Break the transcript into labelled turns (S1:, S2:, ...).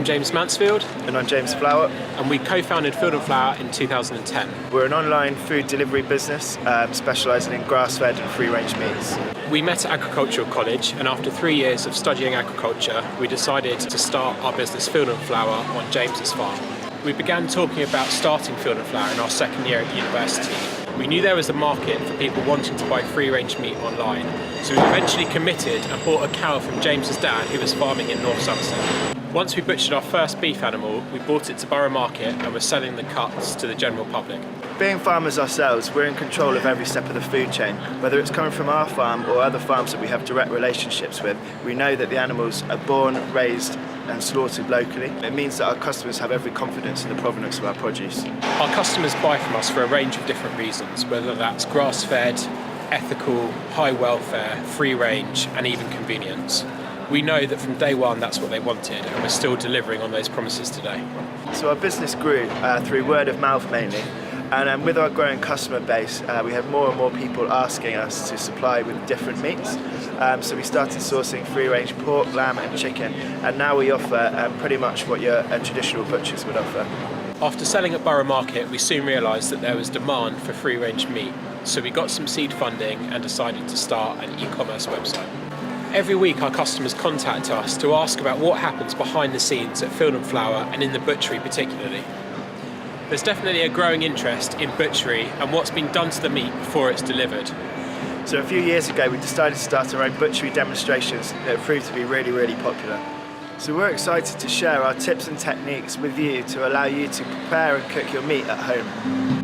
S1: I'm James Mansfield.
S2: And I'm James Flower.
S1: And we co-founded Field and Flower in 2010.
S2: We're an online food delivery business specialising in grass-fed and free-range meats.
S1: We met at agricultural college, and after 3 years of studying agriculture, we decided to start our business Field and Flower on James's farm. We began talking about starting Field and Flower in our second year at university. We knew there was a market for people wanting to buy free-range meat online, so we eventually committed and bought a cow from James's dad, who was farming in North Somerset. Once we butchered our first beef animal, we brought it to Borough Market and were selling the cuts to the general public.
S2: Being farmers ourselves, we're in control of every step of the food chain. Whether it's coming from our farm or other farms that we have direct relationships with, we know that the animals are born, raised and slaughtered locally. It means that our customers have every confidence in the provenance of our produce.
S1: Our customers buy from us for a range of different reasons, whether that's grass-fed, ethical, high welfare, free range and even convenience. We know that from day one that's what they wanted, and we're still delivering on those promises today.
S2: So our business grew through word of mouth mainly, and with our growing customer base we had more and more people asking us to supply with different meats. So we started sourcing free-range pork, lamb and chicken, and now we offer pretty much what your traditional butchers would offer.
S1: After selling at Borough Market, we soon realised that there was demand for free-range meat, so we got some seed funding and decided to start an e-commerce website. Every week our customers contact us to ask about what happens behind the scenes at Field and Flower and in the butchery particularly. There's definitely a growing interest in butchery and what's been done to the meat before it's delivered.
S2: So a few years ago we decided to start our own butchery demonstrations that proved to be really popular. So we're excited to share our tips and techniques with you to allow you to prepare and cook your meat at home.